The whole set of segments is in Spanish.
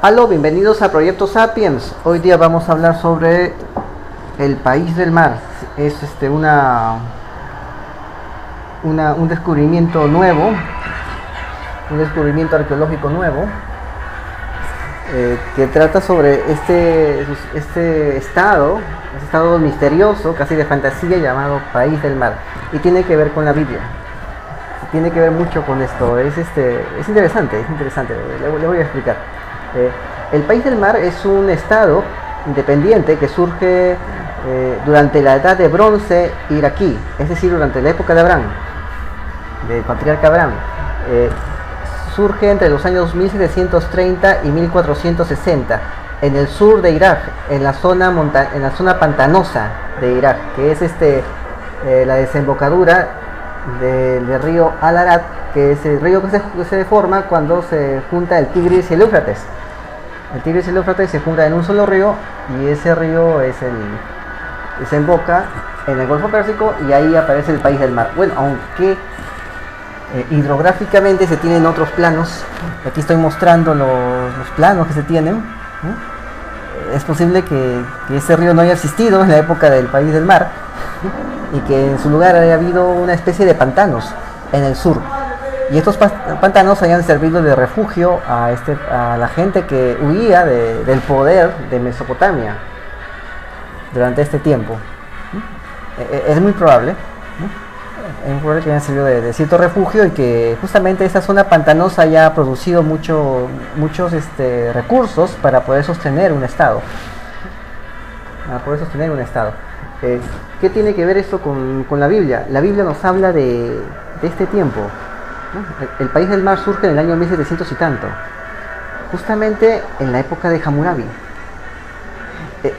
Aló, bienvenidos a Proyecto Sapiens. Hoy día vamos a hablar sobre el país del mar. Es un descubrimiento nuevo, un descubrimiento arqueológico nuevo, que trata sobre este estado misterioso, casi de fantasía, llamado País del Mar, y tiene que ver con la Biblia. Tiene que ver mucho con esto. Es interesante, le voy a explicar. El País del Mar es un estado independiente que surge durante la edad de bronce iraquí, es decir, durante la época de Abraham, del patriarca Abraham. Surge entre los años 1730 y 1460 en el sur de Irak, en la zona pantanosa de Irak, que es la desembocadura del río Al-Arat, que es el río que se forma cuando se junta el Tigris y el Éufrates. El Tigris y el Éufrates se juntan en un solo río, y ese río desemboca en el Golfo Pérsico, y ahí aparece el País del Mar. Bueno, aunque hidrográficamente se tienen otros planos, aquí estoy mostrando los planos que se tienen, es posible que ese río no haya existido en la época del País del Mar, y que en su lugar haya habido una especie de pantanos en el sur, y estos pantanos hayan servido de refugio a la gente que huía del poder de Mesopotamia durante este tiempo. Es muy probable, que hayan servido de cierto refugio, y que justamente esa zona pantanosa haya producido muchos recursos para poder sostener un estado. ¿Qué tiene que ver esto con la Biblia? La Biblia nos habla de este tiempo, ¿no? El País del Mar surge en el año 1700 y tanto, justamente en la época de Hammurabi.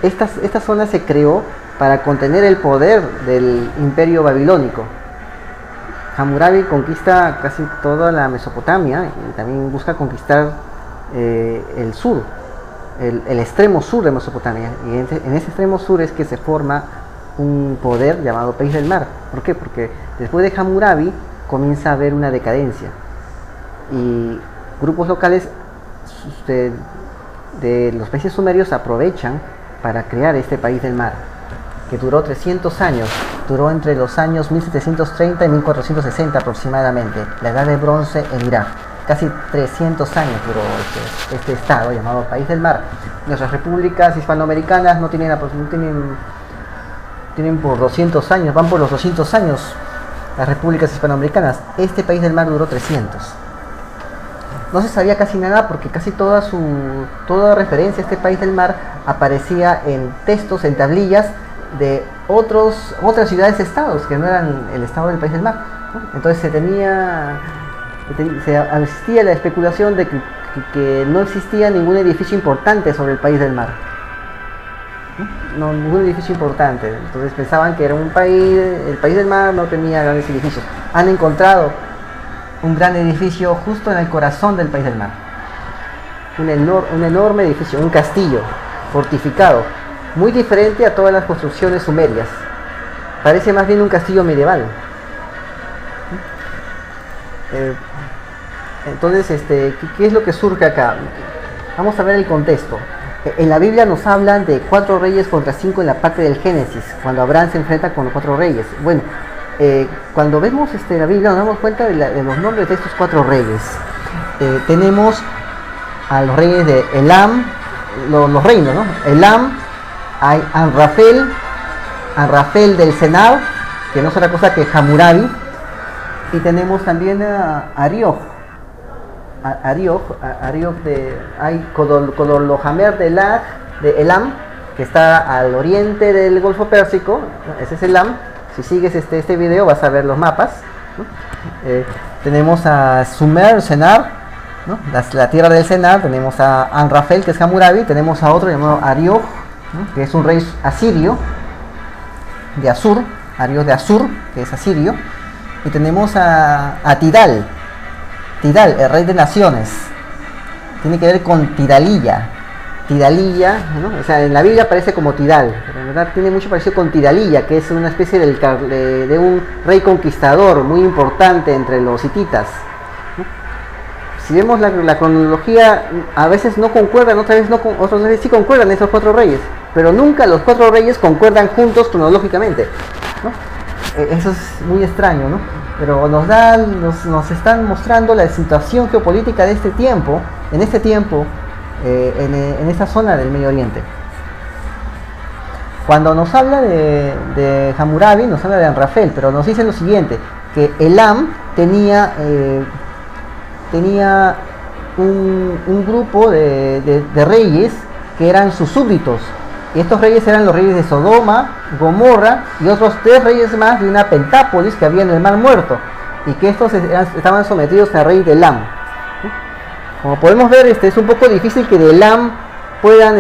Esta zona se creó para contener el poder del imperio babilónico. Hammurabi conquista casi toda la Mesopotamia, y también busca conquistar el sur, el extremo sur de Mesopotamia, y en ese extremo sur es que se forma un poder llamado País del Mar. ¿Por qué? Porque después de Hammurabi comienza a haber una decadencia, y grupos locales de los países sumerios aprovechan para crear este País del Mar, que duró 300 años, duró entre los años 1730 y 1460 aproximadamente, la edad de bronce en Irak. Casi 300 años duró este estado llamado País del Mar. Nuestras repúblicas hispanoamericanas tienen por 200 años, van por los 200 años las repúblicas hispanoamericanas. Este País del Mar duró 300. No se sabía casi nada, porque casi toda referencia a este País del Mar aparecía en textos, en tablillas de otras ciudades-estados que no eran el estado del País del Mar, ¿no? Entonces existía la especulación de que no existía ningún edificio importante sobre el País del Mar, ¿no? Ningún edificio importante. Entonces pensaban que era el País del Mar no tenía grandes edificios. Han encontrado un gran edificio justo en el corazón del País del Mar, un enorme edificio, un castillo fortificado, muy diferente a todas las construcciones sumerias. Parece más bien un castillo medieval. Entonces, ¿qué es lo que surge acá? Vamos a ver el contexto. En la Biblia nos hablan de 4 reyes contra 5 en la parte del Génesis, cuando Abraham se enfrenta con los 4 reyes. Bueno, cuando vemos la Biblia nos damos cuenta de los nombres de estos 4 reyes. Tenemos a los reyes de Elam, los reinos, ¿no? Elam, hay Anrafel del Senab, que no es otra cosa que Hammurabi, y tenemos también a Arioch hay Kodorloamer de Elam, que está al oriente del Golfo Pérsico. Ese es Elam. Si sigues este video vas a ver los mapas, ¿no? Tenemos a Sumer, Sennar, ¿no? La tierra del Sennar. Tenemos a Anrafel, que es Hammurabi. Tenemos a otro llamado Arioch, ¿no? Que es un rey asirio de Asur, Arioch de Asur, que es asirio. Y tenemos a Tidal, el rey de naciones. Tiene que ver con Tidalilla, ¿no? O sea, en la Biblia aparece como Tidal, pero en verdad tiene mucho parecido con Tidalilla, que es una especie de un rey conquistador muy importante entre los hititas, ¿no? si vemos la cronología, a veces no concuerdan, otras veces sí concuerdan esos 4 reyes, pero nunca los 4 reyes concuerdan juntos cronológicamente, ¿no? Eso es muy extraño, ¿no? Pero nos están mostrando la situación geopolítica de este tiempo, en esta zona del Medio Oriente. Cuando nos habla de Hammurabi, nos habla de Amrafel, pero nos dice lo siguiente, que Elam tenía un grupo de reyes que eran sus súbditos. Y estos reyes eran los reyes de Sodoma, Gomorra y otros 3 reyes más de una pentápolis que había en el Mar Muerto. Y que estos estaban sometidos al rey de Elam. Como podemos ver, es un poco difícil que de Elam puedan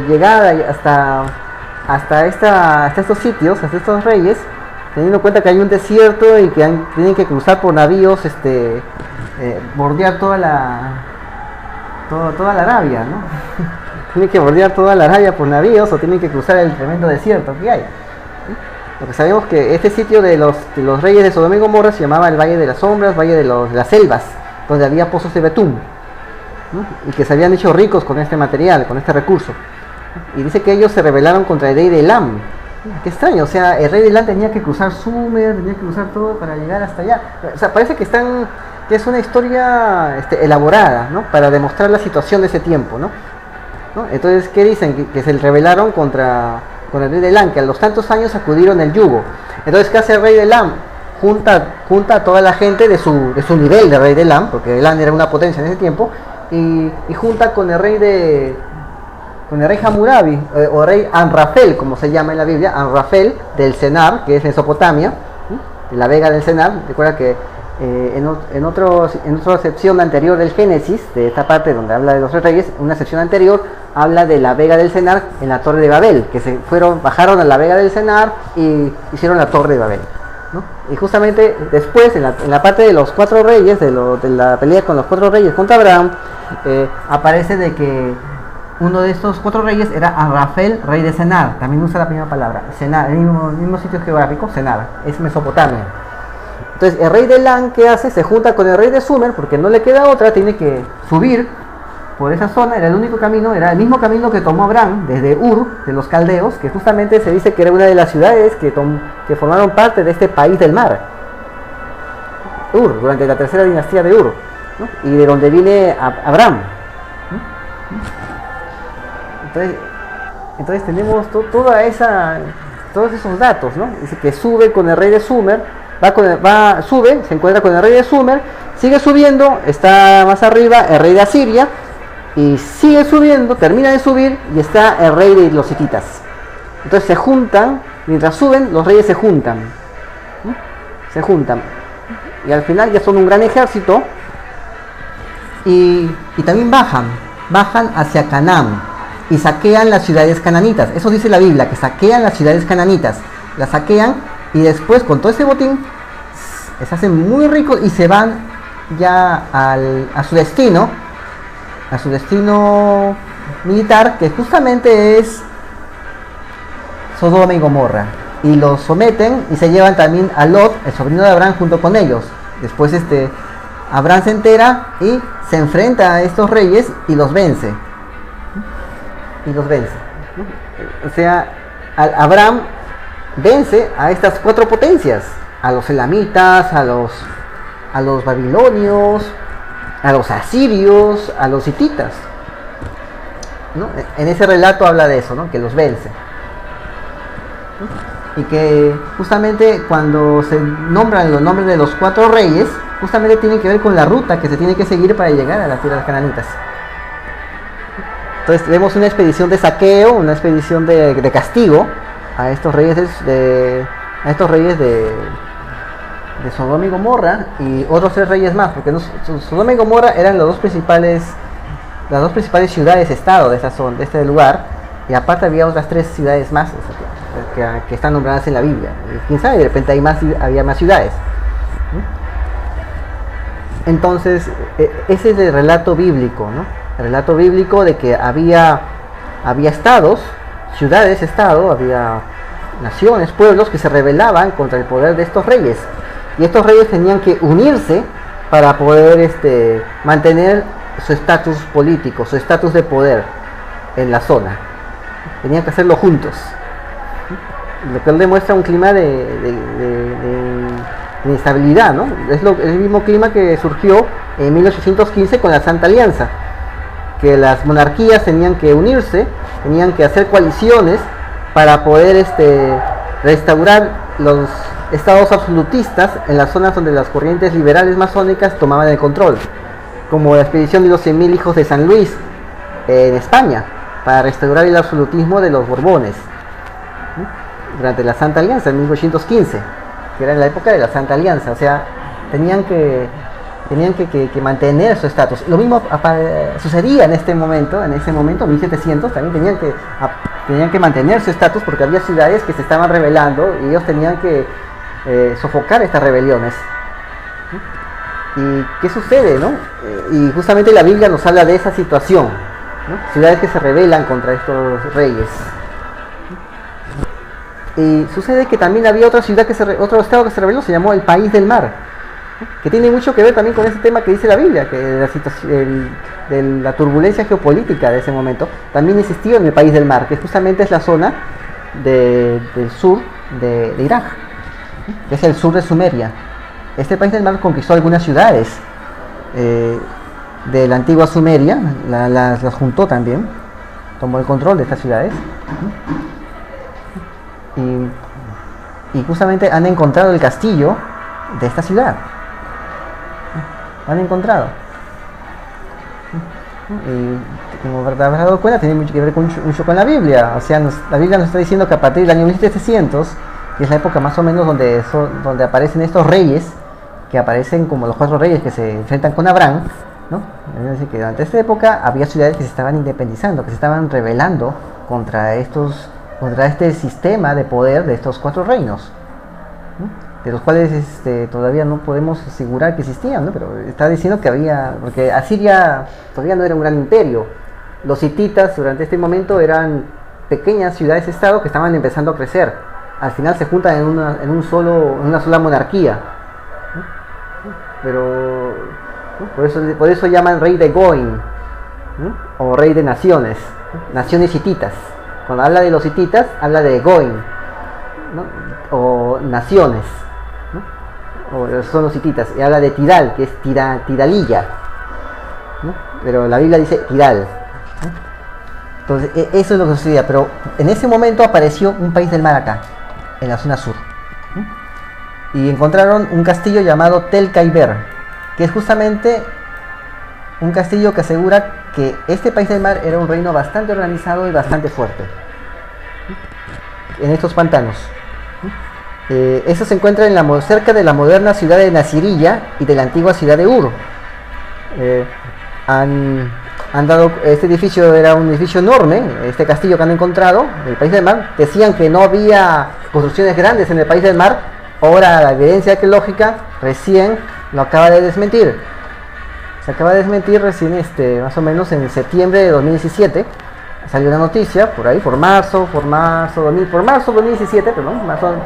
llegar hasta estos sitios, hasta estos reyes, teniendo en cuenta que hay un desierto y que tienen que cruzar por navíos, bordear toda la Arabia, ¿no? Tienen que bordear toda la Arabia por navíos o tienen que cruzar el tremendo desierto que hay. Lo que sabemos que este sitio de los reyes de Sodoma y Gomorra se llamaba el Valle de las Sombras, Valle de las Selvas, donde había pozos de betún, ¿no? Y que se habían hecho ricos con este material, con este recurso. Y dice que ellos se rebelaron contra el rey de Elam. Qué extraño, o sea, el rey de Elam tenía que cruzar Sumer, tenía que cruzar todo para llegar hasta allá. O sea, parece que es una historia elaborada, ¿no? Para demostrar la situación de ese tiempo, ¿no? Entonces, ¿qué dicen? Que se rebelaron contra el rey de Elam, que a los tantos años sacudieron el yugo. Entonces, ¿qué hace el rey de Elam? Junta a toda la gente de su nivel de rey de Elam, porque Elam era una potencia en ese tiempo, y junta con el rey Hammurabi, o rey Amrafel, como se llama en la Biblia, Amrafel del Senar, que es Mesopotamia, de la Vega del Senar. Recuerda que en otra sección anterior del Génesis, de esta parte donde habla de los 3 reyes, una sección anterior habla de la Vega del Senar en la Torre de Babel, que bajaron a la Vega del Senar y hicieron la Torre de Babel, ¿no? Y justamente después, en la parte de los 4 reyes, de la pelea con los 4 reyes contra Abraham, aparece de que uno de estos 4 reyes era Amrafel, rey de Senar. También usa la misma palabra, Senar, el mismo sitio geográfico, Senar, es Mesopotamia. Entonces el rey de Elam, ¿qué hace? Se junta con el rey de Sumer, porque no le queda otra, tiene que subir por esa zona. Era el único camino, era el mismo camino que tomó Abraham desde Ur, de los caldeos, que justamente se dice que era una de las ciudades que formaron parte de este país del mar, Ur, durante la 3ª dinastía de Ur, ¿no? Y de donde viene Abraham, ¿no? Entonces tenemos todos esos datos, ¿no? Dice que sube con el rey de Sumer, sube, se encuentra con el rey de Sumer, sigue subiendo, está más arriba el rey de Asiria, y sigue subiendo, termina de subir, y está el rey de los hititas. Entonces se juntan, mientras suben, los reyes se juntan, ¿no? Se juntan, y al final ya son un gran ejército, y también bajan hacia Canaán, y saquean las ciudades cananitas. Eso dice la Biblia, que saquean las ciudades cananitas, las saquean, y después con todo ese botín se hacen muy ricos y se van ya a su destino militar, que justamente es Sodoma y Gomorra, y los someten y se llevan también a Lot, el sobrino de Abraham, junto con ellos. Después Abraham se entera y se enfrenta a estos reyes y los vence, ¿no? O sea, Abraham vence a estas 4 potencias, a los elamitas, a los babilonios, a los asirios, a los hititas, ¿no? En ese relato habla de eso, ¿no? Que los vence, ¿no? Y que justamente cuando se nombran los nombres de los 4 reyes, justamente tienen que ver con la ruta que se tiene que seguir para llegar a las tierras cananitas. Entonces vemos una expedición de saqueo, una expedición de castigo a estos reyes de Sodoma y Gomorra, y otros 3 reyes más, porque Sodoma y Gomorra eran las dos principales ciudades-estado de esa zona, de este lugar, y aparte había otras 3 ciudades más que están nombradas en la Biblia. Y quién sabe, de repente había más ciudades. Entonces, ese es el relato bíblico, ¿no? El relato bíblico de que había estados, ciudades-estado, había naciones, pueblos que se rebelaban contra el poder de estos reyes. Y estos reyes tenían que unirse para poder mantener su estatus político, su estatus de poder en la zona. Tenían que hacerlo juntos, lo que demuestra un clima de inestabilidad, ¿no? Es el mismo clima que surgió en 1815 con la Santa Alianza, que las monarquías tenían que unirse, tenían que hacer coaliciones para poder restaurar los estados absolutistas en las zonas donde las corrientes liberales masónicas tomaban el control, como la expedición de los 100.000 hijos de San Luis en España, para restaurar el absolutismo de los Borbones, ¿sí? Durante la Santa Alianza en 1815, que era en la época de la Santa Alianza. O sea, tenían que mantener su estatus. Lo mismo sucedía en ese momento, 1700, también tenían que mantener su estatus, porque había ciudades que se estaban rebelando y ellos tenían que sofocar estas rebeliones. ¿Y qué sucede, no? Y justamente la Biblia nos habla de esa situación, ¿no? Ciudades que se rebelan contra estos reyes. Y sucede que también había otra ciudad otro estado que se rebeló, se llamó el País del Mar, ¿no? Que tiene mucho que ver también con ese tema que dice la Biblia, que de la turbulencia geopolítica de ese momento. También existió en el País del Mar, que justamente es la zona del sur de Irak, que es el sur de Sumeria. Este País del Mar conquistó algunas ciudades de la antigua Sumeria, las juntó también, tomó el control de estas ciudades. Y justamente han encontrado el castillo de esta ciudad. Han encontrado. Y como habrás dado cuenta, tiene mucho que ver mucho con la Biblia. O sea, la Biblia nos está diciendo que a partir del año 1700, que es la época más o menos donde aparecen estos reyes, que aparecen como los 4 reyes que se enfrentan con Abraham, ¿no? Es decir, que durante esta época había ciudades que se estaban independizando, que se estaban rebelando contra este sistema de poder de estos 4 reinos, ¿no? De los cuales todavía no podemos asegurar que existían, ¿no? Pero está diciendo que había, porque Asiria todavía no era un gran imperio. Los hititas durante este momento eran pequeñas ciudades-estado que estaban empezando a crecer. Al final se juntan en una sola monarquía, ¿no? Pero ¿no? Por eso llaman rey de Goim, ¿no? O rey de naciones, naciones hititas. Cuando habla de los hititas, habla de Goim, ¿no? O naciones, ¿no? O son los hititas. Y habla de Tidal, que es Tidalilla, ¿no? Pero la Biblia dice Tidal, ¿no? Entonces, eso es lo que sucedía. Pero en ese momento apareció un país del mar acá, en la zona sur, ¿no? Y encontraron un castillo llamado Tel Kaiber, que es justamente un castillo que asegura que este país del mar era un reino bastante organizado y bastante fuerte en estos pantanos. Eso se encuentra cerca de la moderna ciudad de Nasiriyah y de la antigua ciudad de Ur. Este edificio era un edificio enorme, este castillo que han encontrado, el país del mar. Decían que no había construcciones grandes en el país del mar. Ahora la evidencia arqueológica recién lo acaba de desmentir. Se acaba de desmentir recién, más o menos en septiembre de 2017. Salió la noticia, por ahí, por marzo 2017, perdón,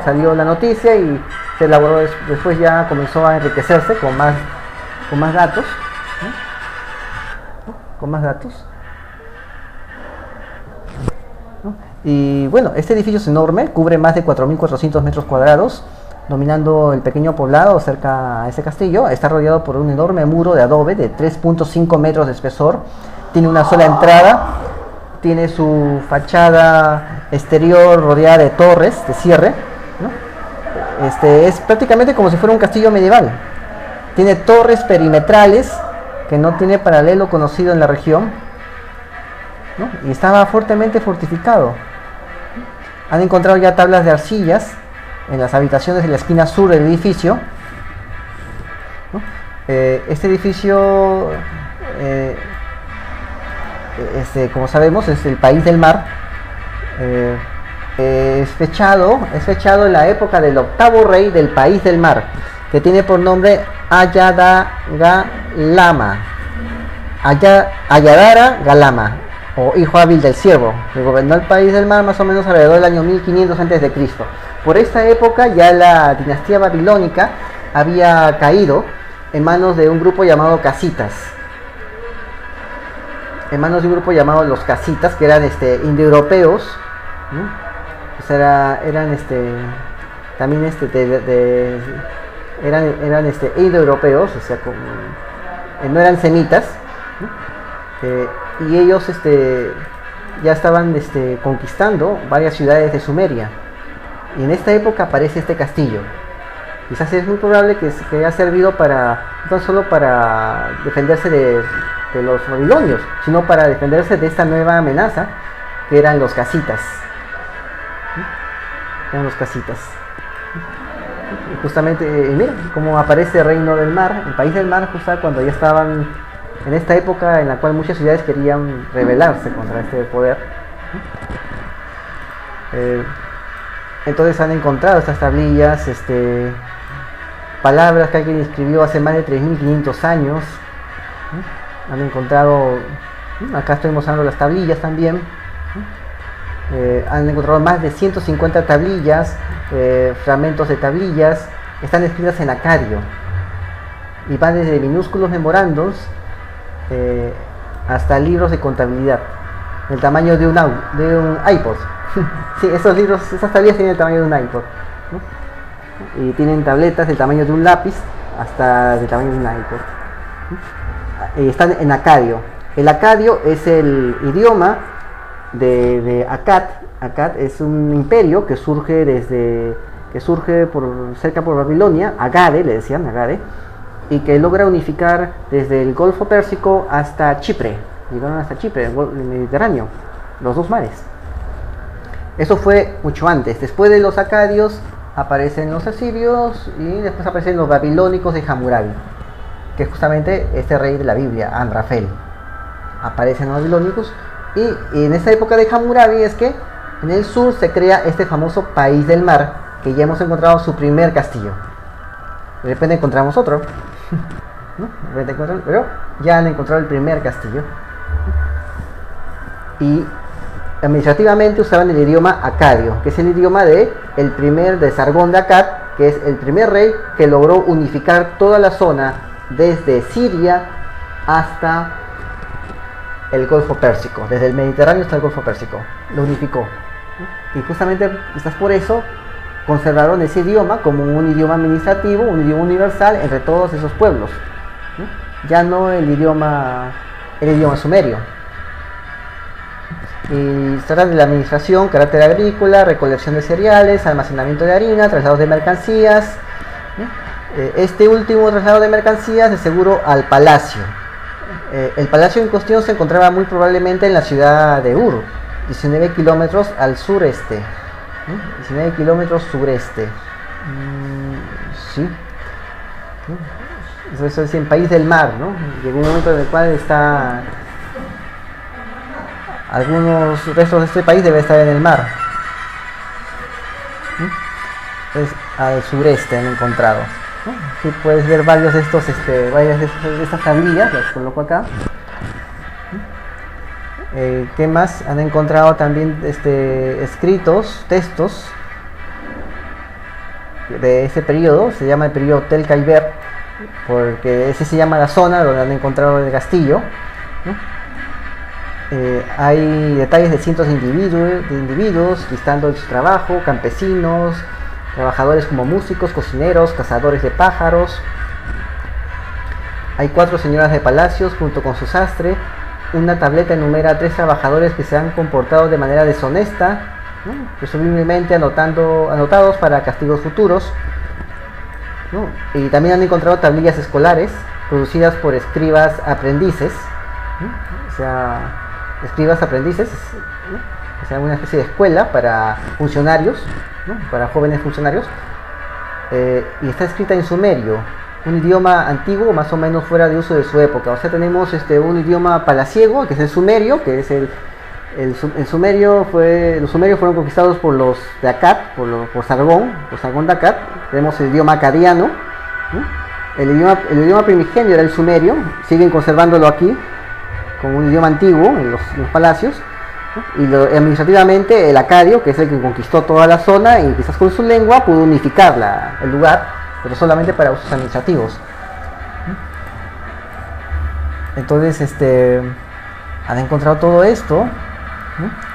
salió la noticia y se elaboró, después ya comenzó a enriquecerse con más datos, ¿no? Con más datos. ¿No? Y bueno, este edificio es enorme, cubre más de 4.400 metros cuadrados, dominando el pequeño poblado cerca a ese castillo. Está rodeado por un enorme muro de adobe de 3.5 metros de espesor. Tiene una sola entrada. Tiene su fachada exterior rodeada de torres de cierre, ¿no? Es prácticamente como si fuera un castillo medieval. Tiene torres perimetrales que no tiene paralelo conocido en la región, ¿no? Y estaba fuertemente fortificado. Han encontrado ya tablas de arcillas en las habitaciones de la esquina sur del edificio, ¿no? Este edificio, como sabemos, es el país del mar. Es fechado en la época del 8º rey del país del mar, que tiene por nombre Ayadara Galama, o hijo hábil del ciervo, que gobernó el país del mar más o menos alrededor del año 1500 a.C. Por esta época ya la dinastía babilónica había caído en manos de un grupo llamado casitas. En manos de un grupo llamado los casitas, que eran indoeuropeos, ¿no? Pues eran también eran indoeuropeos, o sea, no eran semitas, ¿no? Y ellos ya estaban conquistando varias ciudades de Sumeria. Y en esta época aparece este castillo. Quizás es muy probable que haya servido no solo para defenderse de los babilonios, sino para defenderse de esta nueva amenaza que eran los casitas. Eran los casitas. Y justamente, mira cómo aparece el reino del mar, el país del mar, justo cuando ya estaban en esta época en la cual muchas ciudades querían rebelarse contra este poder. Entonces han encontrado estas tablillas, palabras que alguien escribió hace más de 3500 años. Han encontrado, acá estoy mostrando las tablillas también. Han encontrado más de 150 tablillas, fragmentos de tablillas, están escritas en acadio y van desde minúsculos memorandos hasta libros de contabilidad, del tamaño de un iPod. Sí, esas tablillas tienen el tamaño de un iPod, ¿no? Y tienen tabletas del tamaño de un lápiz hasta del tamaño de un iPod. Están en acadio. El acadio es el idioma de Akkad. Akkad es un imperio que surge cerca por Babilonia, Agade, le decían Agade, y que logra unificar desde el Golfo Pérsico hasta Chipre. Llegaron hasta Chipre, el Mediterráneo, los dos mares. Eso fue mucho antes. Después de los acadios aparecen los asirios y después aparecen los babilónicos de Hammurabi, que es justamente este rey de la Biblia, Amrafel. Aparecen los babilónicos y en esta época de Hammurabi es que en el sur se crea este famoso país del mar, que ya hemos encontrado su primer castillo. De repente encontramos otro, ¿no? Pero ya han encontrado el primer castillo. Y administrativamente usaban el idioma acadio, que es el idioma de Sargón de Akkad, que es el primer rey que logró unificar toda la zona desde Siria hasta el Golfo Pérsico, desde el Mediterráneo hasta el Golfo Pérsico, lo unificó. Y justamente quizás por eso conservaron ese idioma como un idioma administrativo, un idioma universal entre todos esos pueblos, ¿no? Ya no el idioma sumerio. Y se trata de la administración, carácter agrícola, recolección de cereales, almacenamiento de harina, traslados de mercancías, ¿no? Este último traslado de mercancías es seguro al palacio. El palacio en cuestión se encontraba muy probablemente en la ciudad de Ur, 19 kilómetros al sureste. 19 kilómetros sureste. Sí. Eso es en país del mar, ¿no? Llegó un momento en el cual algunos restos de este país deben estar en el mar. Es al sureste han encontrado. Aquí puedes ver varios de estos, varias de estas tablillas, las coloco acá. ¿Qué más? Han encontrado también escritos, textos de ese periodo, se llama el periodo Tel Kaiber, porque ese se llama la zona donde han encontrado el castillo, ¿no? Hay detalles de cientos de individuos listando su trabajo, campesinos, trabajadores como músicos, cocineros, cazadores de pájaros. Hay 4 señoras de palacios junto con su sastre. Una tableta enumera a 3 trabajadores que se han comportado de manera deshonesta, ¿no? Presumiblemente anotados para castigos futuros, ¿no? Y también han encontrado tablillas escolares producidas por escribas aprendices, ¿no? O sea, escribas aprendices, ¿no? O sea, una especie de escuela para funcionarios, ¿no? Para jóvenes funcionarios, y está escrita en sumerio, un idioma antiguo más o menos fuera de uso de su época. O sea, tenemos un idioma palaciego, que es el sumerio, que es los sumerios fueron conquistados por los de Akkad, por Sargón de Akkad. Tenemos el idioma acadiano, ¿no? El idioma primigenio era el sumerio, siguen conservándolo aquí como un idioma antiguo en los palacios, ¿no? Y administrativamente el acadio, que es el que conquistó toda la zona y quizás con su lengua pudo unificar el lugar, pero solamente para usos administrativos. Entonces, han encontrado todo esto, ¿no?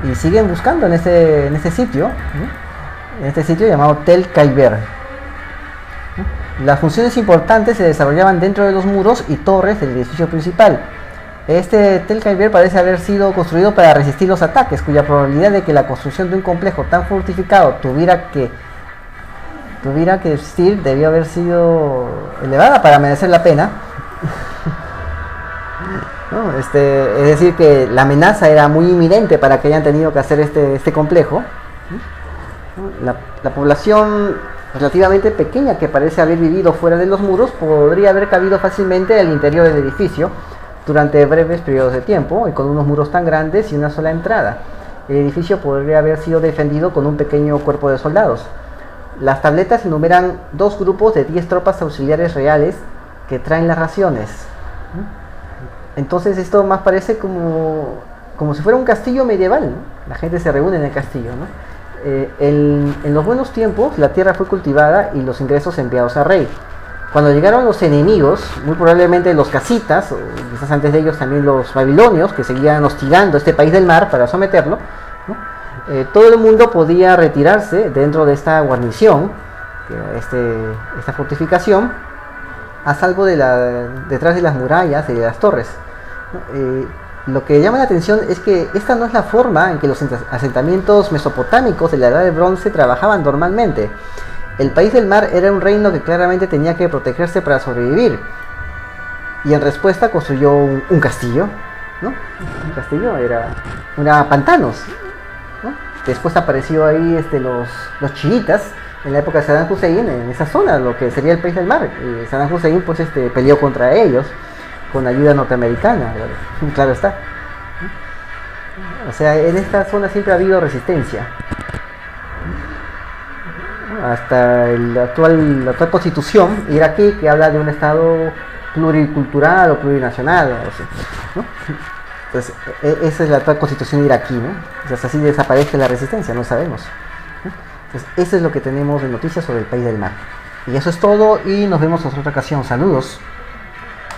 y siguen buscando en ese sitio, ¿no? En este sitio llamado Tel Kaiber, ¿no? Las funciones importantes se desarrollaban dentro de los muros y torres del edificio principal. Este Tel Kaiber parece haber sido construido para resistir los ataques, cuya probabilidad de que la construcción de un complejo tan fortificado tuviera que existir debió haber sido elevada para merecer la pena. ¿No? Es decir, que la amenaza era muy inminente para que hayan tenido que hacer este complejo. ¿No? La población relativamente pequeña que parece haber vivido fuera de los muros podría haber cabido fácilmente al interior del edificio durante breves periodos de tiempo, y con unos muros tan grandes y una sola entrada. El edificio podría haber sido defendido con un pequeño cuerpo de soldados. Las tabletas enumeran 2 grupos de 10 tropas auxiliares reales que traen las raciones. Entonces esto más parece como si fuera un castillo medieval, ¿no? La gente se reúne en el castillo, ¿no? En los buenos tiempos la tierra fue cultivada y los ingresos enviados al rey. Cuando llegaron los enemigos, muy probablemente los casitas, o quizás antes de ellos también los babilonios, que seguían hostigando este país del mar para someterlo, ¿no? Todo el mundo podía retirarse dentro de esta guarnición, esta fortificación, a salvo detrás de las murallas y de las torres, ¿no? Lo que llama la atención es que esta no es la forma en que los asentamientos mesopotámicos de la Edad de Bronce trabajaban normalmente. El país del mar era un reino que claramente tenía que protegerse para sobrevivir, y en respuesta construyó un castillo, ¿no? Un castillo era pantanos, ¿no? Después apareció ahí los chiitas en la época de Saddam Hussein en esa zona, lo que sería el país del mar. Y Saddam Hussein pues peleó contra ellos con ayuda norteamericana, claro está. O sea, en esta zona siempre ha habido resistencia. Hasta la actual constitución iraquí, que habla de un estado pluricultural o plurinacional, o así, ¿no? Entonces, esa es la actual constitución iraquí, ¿no? Entonces, así desaparece la resistencia, no sabemos, ¿no? Entonces, eso es lo que tenemos de noticias sobre el país del mar. Y eso es todo, y nos vemos en otra ocasión. Saludos.